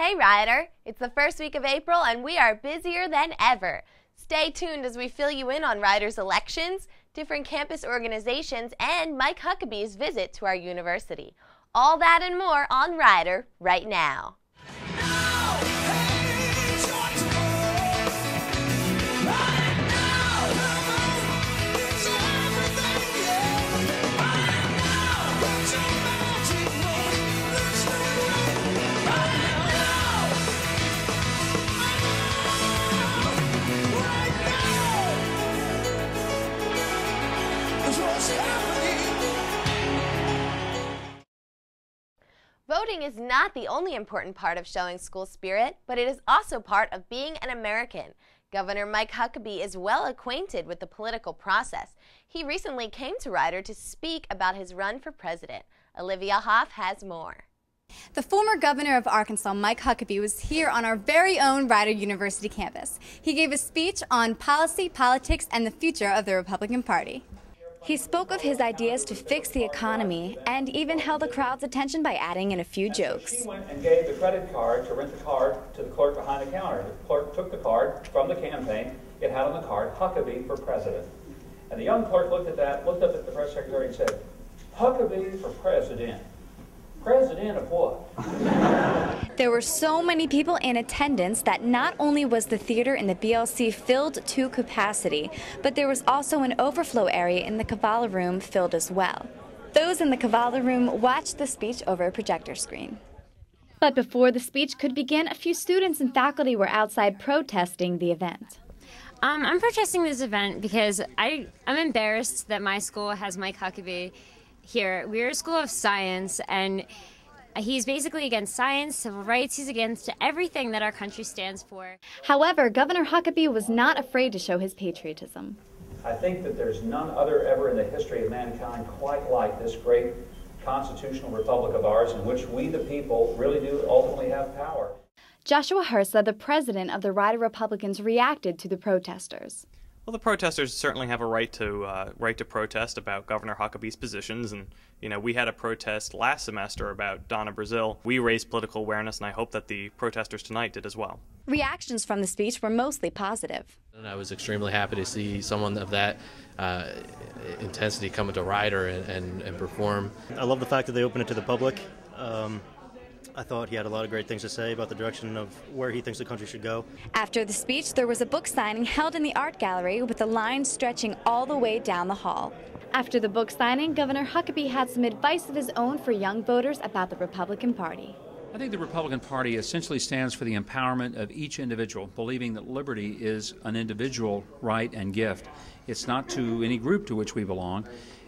Hey Ryder, it's the first week of April and we are busier than ever. Stay tuned as we fill you in on Ryder's elections, different campus organizations, and Mike Huckabee's visit to our university. All that and more on Ryder right now. Voting is not the only important part of showing school spirit, but it is also part of being an American. Governor Mike Huckabee is well acquainted with the political process. He recently came to Ryder to speak about his run for president. Olivia Hoff has more. The former governor of Arkansas, Mike Huckabee, was here on our very own Ryder University campus. He gave a speech on policy, politics, and the future of the Republican Party. He spoke of his ideas to fix the economy and even held the crowd's attention by adding in a few jokes. She went and gave the credit card to rent the card to the clerk behind the counter. The clerk took the card from the campaign. It had on the card, Huckabee for president. And the young clerk looked at that, looked up at the press secretary and said, Huckabee for president. President of what? There were so many people in attendance that not only was the theater in the BLC filled to capacity, but there was also an overflow area in the Cavallo Room filled as well. Those in the Cavallo Room watched the speech over a projector screen. But before the speech could begin, a few students and faculty were outside protesting the event. I'm protesting this event because I'm embarrassed that my school has Mike Huckabee here. We're a school of science, and he's basically against science, civil rights. He's against everything that our country stands for. However, Governor Huckabee was not afraid to show his patriotism. I think that there's none other ever in the history of mankind quite like this great constitutional republic of ours, in which we, the people, really do ultimately have power. Joshua Hursa, the president of the Ryder Republicans, reacted to the protesters. Well, the protesters certainly have a right to protest about Governor Huckabee's positions, and we had a protest last semester about Donna Brazil. We raised political awareness, and I hope that the protesters tonight did as well. Reactions from the speech were mostly positive. And I was extremely happy to see someone of that intensity come into Ryder and perform. I love the fact that they opened it to the public. I thought he had a lot of great things to say about the direction of where he thinks the country should go. After the speech, there was a book signing held in the art gallery with a line stretching all the way down the hall. After the book signing, Governor Huckabee had some advice of his own for young voters about the Republican Party. I think the Republican Party essentially stands for the empowerment of each individual, believing that liberty is an individual right and gift. It's not to any group to which we belong,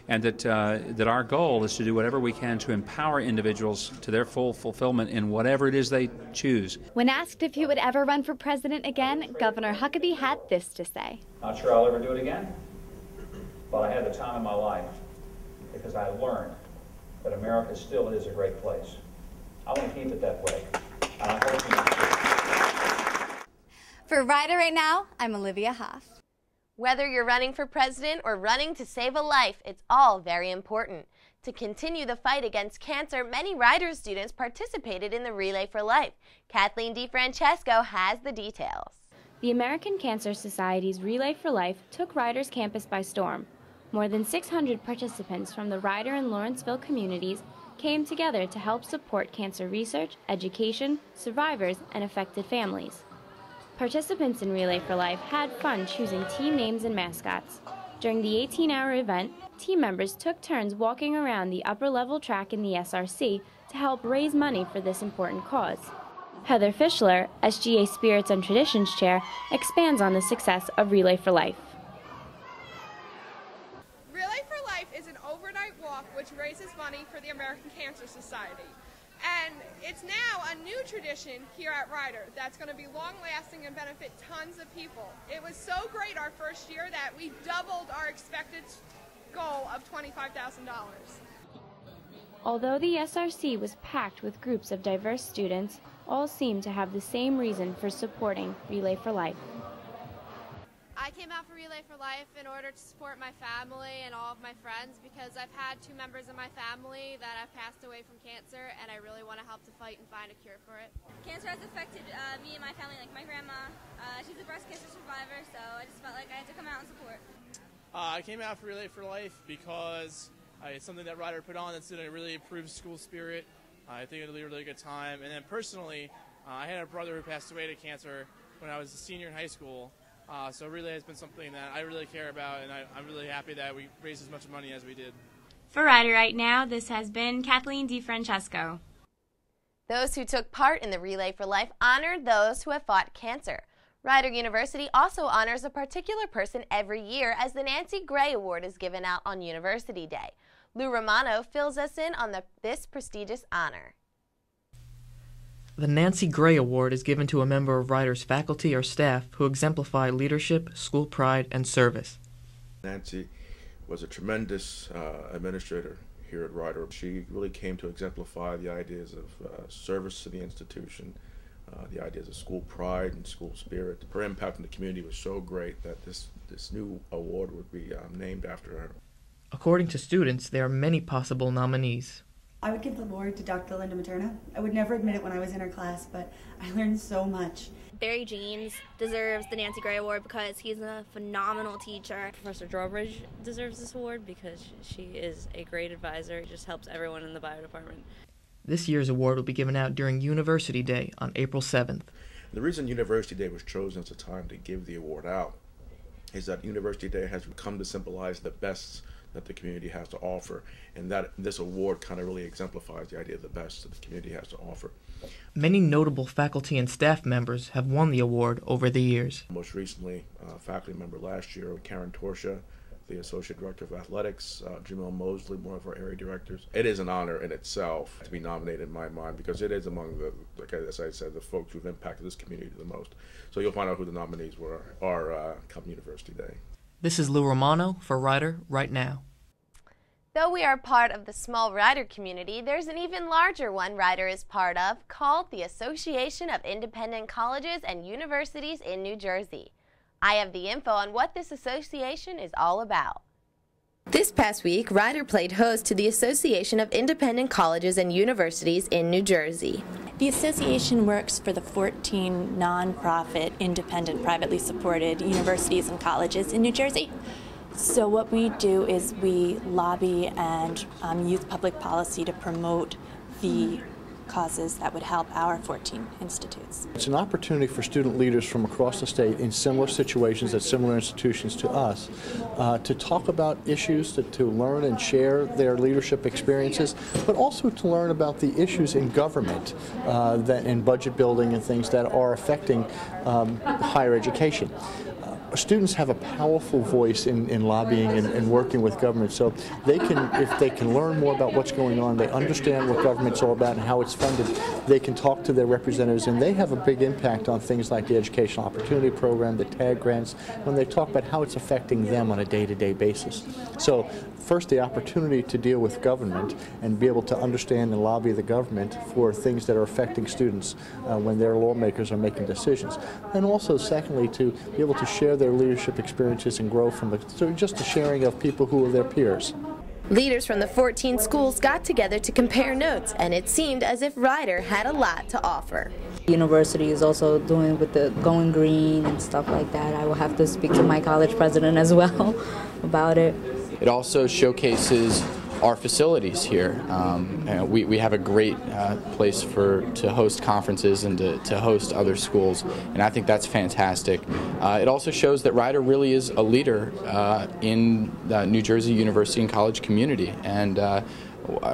and that our goal is to do whatever we can to empower individuals to their full fulfillment in whatever it is they choose. When asked if he would ever run for president again, Governor Huckabee had this to say. Not sure I'll ever do it again, but I had the time of my life because I learned that America still is a great place. I want to keep it that way, and I hope you do. For Ryder Right Now, I'm Olivia Hoff. Whether you're running for president or running to save a life, it's all very important. To continue the fight against cancer, many Ryder students participated in the Relay for Life. Kathleen DeFrancesco has the details. The American Cancer Society's Relay for Life took Ryder's campus by storm. More than 600 participants from the Ryder and Lawrenceville communities came together to help support cancer research, education, survivors, and affected families. Participants in Relay for Life had fun choosing team names and mascots. During the 18-hour event, team members took turns walking around the upper-level track in the SRC to help raise money for this important cause. Heather Fischler, SGA Spirits and Traditions Chair, expands on the success of Relay for Life. Relay for Life is an overnight walk which raises money for the American Cancer Society. And it's now a new tradition here at Ryder that's going to be long-lasting and benefit tons of people. It was so great our first year that we doubled our expected goal of $25,000. Although the SRC was packed with groups of diverse students, all seemed to have the same reason for supporting Relay for Life. I came out for Relay for Life in order to support my family and all of my friends because I've had 2 members of my family that have passed away from cancer, and I really want to help to fight and find a cure for it. Cancer has affected me and my family, like my grandma. She's a breast cancer survivor, so I just felt like I had to come out and support. I came out for Relay for Life because it's something that Ryder put on that's going to really improve school spirit. I think it'll be a really good time. And then personally, I had a brother who passed away to cancer when I was a senior in high school. So Relay has been something that I really care about, and I'm really happy that we raised as much money as we did. For Ryder Right Now, this has been Kathleen DeFrancesco. Those who took part in the Relay for Life honored those who have fought cancer. Rider University also honors a particular person every year as the Nancy Gray Award is given out on University Day. Lou Romano fills us in on this prestigious honor. The Nancy Gray Award is given to a member of Rider's faculty or staff who exemplify leadership, school pride, and service. Nancy was a tremendous administrator here at Rider. She really came to exemplify the ideas of service to the institution, the ideas of school pride and school spirit. Her impact in the community was so great that this new award would be named after her. According to students, there are many possible nominees. I would give the award to Dr. Linda Materna. I would never admit it when I was in her class, but I learned so much. Barry Jeans deserves the Nancy Gray Award because he's a phenomenal teacher. Professor Drawbridge deserves this award because she is a great advisor. She just helps everyone in the bio department. This year's award will be given out during University Day on April 7th. The reason University Day was chosen as a time to give the award out is that University Day has come to symbolize the best that the community has to offer, and that this award kind of really exemplifies the idea of the best that the community has to offer. Many notable faculty and staff members have won the award over the years. Most recently, faculty member last year, Karen Torsha, the Associate Director of Athletics, Jamil Mosley, one of our area directors. It is an honor in itself to be nominated in my mind because it is among the, like as I said, the folks who've impacted this community the most. So you'll find out who the nominees are come University Day. This is Lou Romano for Rider Right Now. Though we are part of the small Rider community, there's an even larger one Rider is part of called the Association of Independent Colleges and Universities in New Jersey. I have the info on what this association is all about. This past week, Rider played host to the Association of Independent Colleges and Universities in New Jersey. The association works for the 14 nonprofit, independent, privately supported universities and colleges in New Jersey. So what we do is we lobby and use public policy to promote the causes that would help our 14 institutes. It's an opportunity for student leaders from across the state in similar situations at similar institutions to us to talk about issues, to learn and share their leadership experiences, but also to learn about the issues in government that in budget building and things that are affecting higher education. Students have a powerful voice in lobbying and working with government, so they can, if they can learn more about what's going on, they understand what government's all about and how it's funded, they can talk to their representatives, and they have a big impact on things like the Educational Opportunity Program, the TAG grants, when they talk about how it's affecting them on a day-to-day basis. So first, the opportunity to deal with government and be able to understand and lobby the government for things that are affecting students when their lawmakers are making decisions. And also, secondly, to be able to share their leadership experiences and grow from just the sharing of people who are their peers. Leaders from the 14 schools got together to compare notes, and it seemed as if Rider had a lot to offer. University is also doing with the going green and stuff like that. I will have to speak to my college president as well about it. It also showcases our facilities here. We have a great place to host conferences and to host other schools, and I think that's fantastic. It also shows that Rider really is a leader in the New Jersey University and college community, and I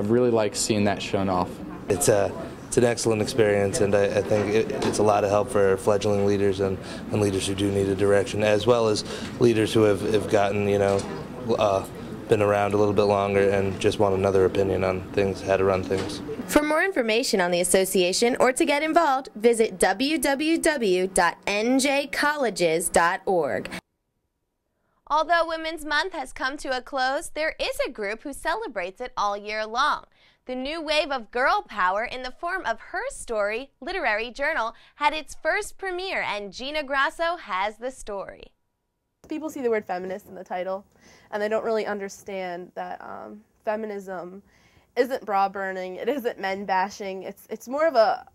really like seeing that shown off. It's an excellent experience, and I think it's a lot of help for fledgling leaders and leaders who do need a direction, as well as leaders who have gotten, been around a little bit longer and just want another opinion on things, how to run things. For more information on the association or to get involved, visit www.njcolleges.org. Although Women's Month has come to a close, there is a group who celebrates it all year long. The new wave of girl power in the form of Her Story literary journal had its first premiere, and Gina Grasso has the story. People see the word feminist in the title, and they don't really understand that feminism isn't bra burning, it isn't men bashing, it's more of a,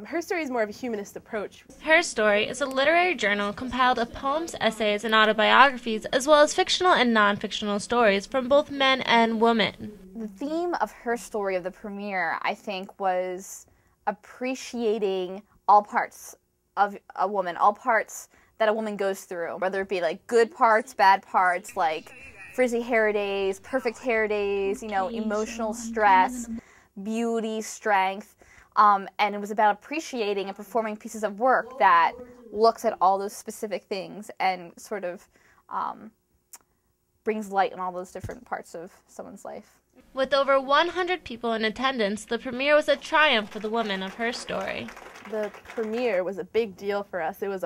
Her Story is more of a humanist approach. Her Story is a literary journal compiled of poems, essays, and autobiographies, as well as fictional and non-fictional stories from both men and women. The theme of Her Story of the premiere, I think, was appreciating all parts of a woman, all parts that a woman goes through, whether it be like good parts, bad parts, like frizzy hair days, perfect hair days, you know, emotional stress, beauty, strength, and it was about appreciating and performing pieces of work that looks at all those specific things and sort of brings light on all those different parts of someone's life. With over 100 people in attendance, the premiere was a triumph for the women of Her Story. The premiere was a big deal for us. It was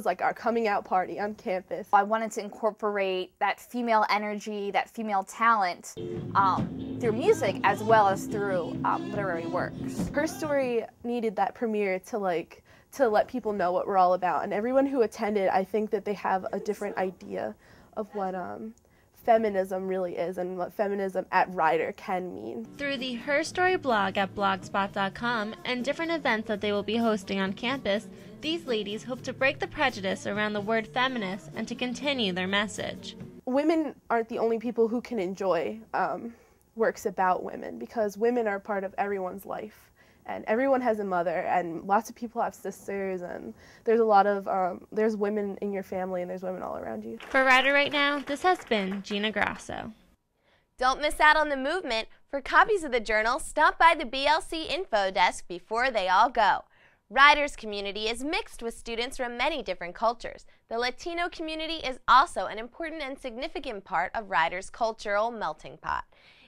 like our coming out party on campus. I wanted to incorporate that female energy, that female talent through music as well as through literary works. Her Story needed that premiere to let people know what we're all about, and everyone who attended, I think that they have a different idea of what feminism really is and what feminism at Rider can mean. Through the Her Story blog at blogspot.com and different events that they will be hosting on campus, these ladies hope to break the prejudice around the word feminist and to continue their message. Women aren't the only people who can enjoy works about women, because women are part of everyone's life. And everyone has a mother, and lots of people have sisters, and there's a lot of, there's women in your family, and there's women all around you. For Rider Right Now, this has been Gina Grasso. Don't miss out on the movement. For copies of the journal, stop by the BLC info desk before they all go. Rider's community is mixed with students from many different cultures. The Latino community is also an important and significant part of Rider's cultural melting pot.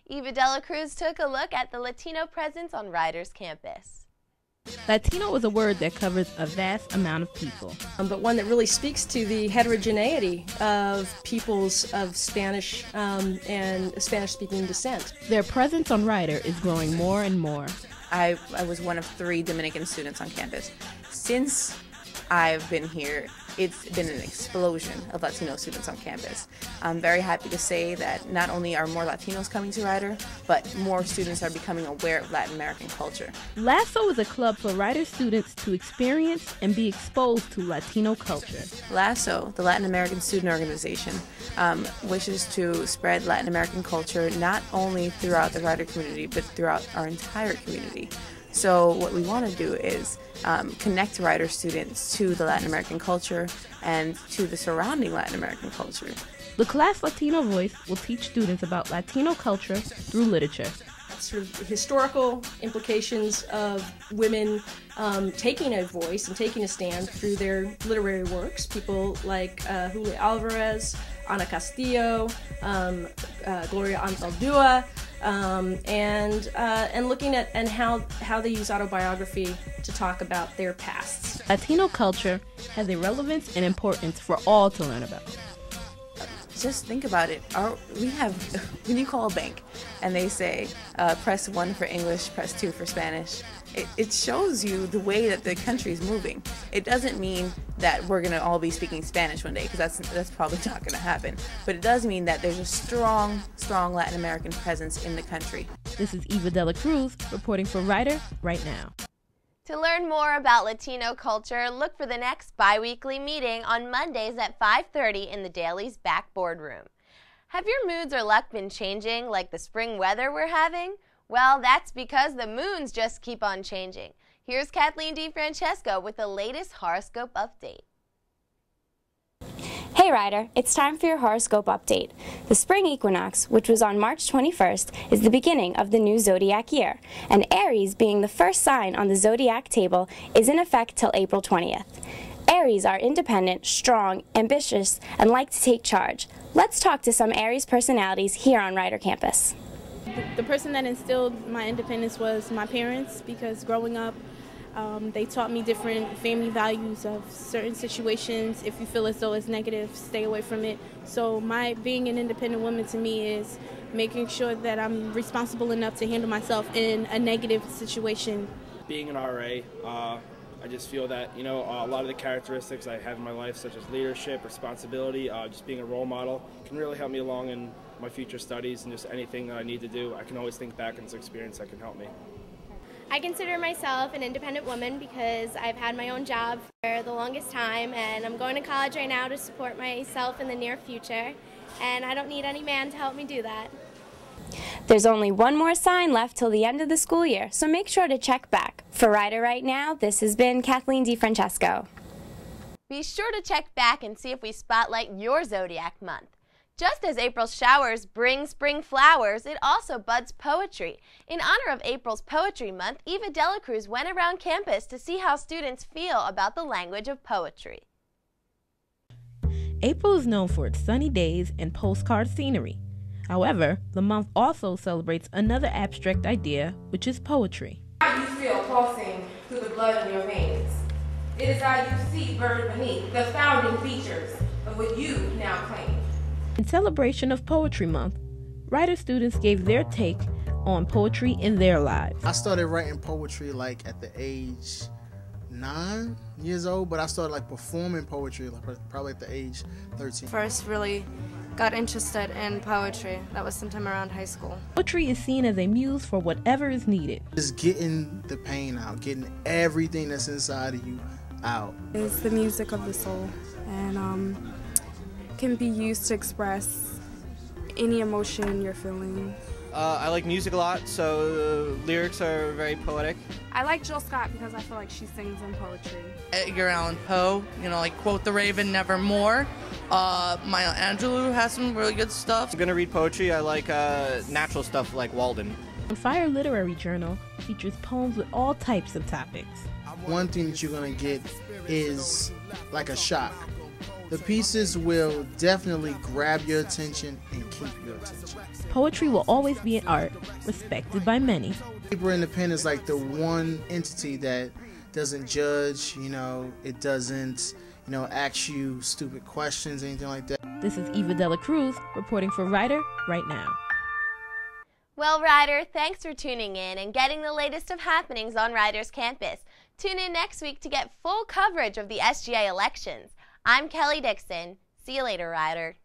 Eva Dela Cruz took a look at the Latino presence on Rider's campus. Latino is a word that covers a vast amount of people, but one that really speaks to the heterogeneity of peoples of Spanish and Spanish-speaking descent. Their presence on Rider is growing more and more. I was one of 3 Dominican students on campus. Since I've been here, it's been an explosion of Latino students on campus. I'm very happy to say that not only are more Latinos coming to Rider, but more students are becoming aware of Latin American culture. LASSO is a club for Rider students to experience and be exposed to Latino culture. LASSO, the Latin American Student Organization, wishes to spread Latin American culture not only throughout the Rider community, but throughout our entire community. So what we want to do is connect Rider students to the Latin American culture and to the surrounding Latin American culture. The class Latino Voice will teach students about Latino culture through literature. Sort of historical implications of women taking a voice and taking a stand through their literary works. People like Julia Alvarez, Ana Castillo, Gloria Anzaldúa, and looking at how they use autobiography to talk about their pasts. Latino culture has a relevance and importance for all to learn about. Just think about it. When you call a bank and they say press 1 for English, press 2 for Spanish, it shows you the way that the country is moving. It doesn't mean that we're going to all be speaking Spanish one day, because that's probably not going to happen. But it does mean that there's a strong Latin American presence in the country. This is Eva Dela Cruz reporting for Rider Right Now. To learn more about Latino culture, look for the next bi-weekly meeting on Mondays at 5:30 in the Daily's back boardroom. Have your moods or luck been changing like the spring weather we're having? Well, that's because the moons just keep on changing. Here's Kathleen DeFrancesco with the latest horoscope update. Hey Rider, it's time for your horoscope update. The spring equinox, which was on March 21st, is the beginning of the new zodiac year, and Aries, being the first sign on the zodiac table, is in effect till April 20th. Aries are independent, strong, ambitious, and like to take charge. Let's talk to some Aries personalities here on Rider Campus. The person that instilled my independence was my parents, because growing up, they taught me different family values of certain situations. If you feel as though it's negative, stay away from it. So being an independent woman to me is making sure that I'm responsible enough to handle myself in a negative situation. Being an RA, I just feel that, you know, a lot of the characteristics I have in my life, such as leadership, responsibility, just being a role model, can really help me along in my future studies and just anything that I need to do. I can always think back on this experience that can help me. I consider myself an independent woman because I've had my own job for the longest time, and I'm going to college right now to support myself in the near future, and I don't need any man to help me do that. There's only one more sign left till the end of the school year, so make sure to check back. For Rider Right Now, this has been Kathleen DeFrancesco. Be sure to check back and see if we spotlight your zodiac month. Just as April's showers bring spring flowers, it also buds poetry. In honor of April's Poetry Month, Eva Delacruz went around campus to see how students feel about the language of poetry. April is known for its sunny days and postcard scenery. However, the month also celebrates another abstract idea, which is poetry. How you feel pulsing through the blood in your veins. It is how you see buried beneath the founding features of what you now claim. In celebration of Poetry Month, writer students gave their take on poetry in their lives. I started writing poetry like at the age 9 years old, but I started like performing poetry like probably at the age 13. First really got interested in poetry. That was sometime around high school. Poetry is seen as a muse for whatever is needed. Just getting the pain out, getting everything that's inside of you out. It's the music of the soul, and can be used to express any emotion you're feeling. I like music a lot, so lyrics are very poetic. I like Jill Scott because I feel like she sings in poetry. Edgar Allan Poe, you know, like Quote the Raven, Nevermore. Maya Angelou has some really good stuff. I'm gonna read poetry. I like natural stuff like Walden. The Fire Literary Journal features poems with all types of topics. One thing that you're gonna get is like a shock. The pieces will definitely grab your attention and keep your attention. Poetry will always be an art respected by many. Paper and the pen is like the one entity that doesn't judge, you know, it doesn't, you know, ask you stupid questions, anything like that. This is Eva Delacruz reporting for Rider Right Now. Well, Rider, thanks for tuning in and getting the latest of happenings on Rider's campus. Tune in next week to get full coverage of the SGA elections. I'm Kelly Dixon. See you later, Rider.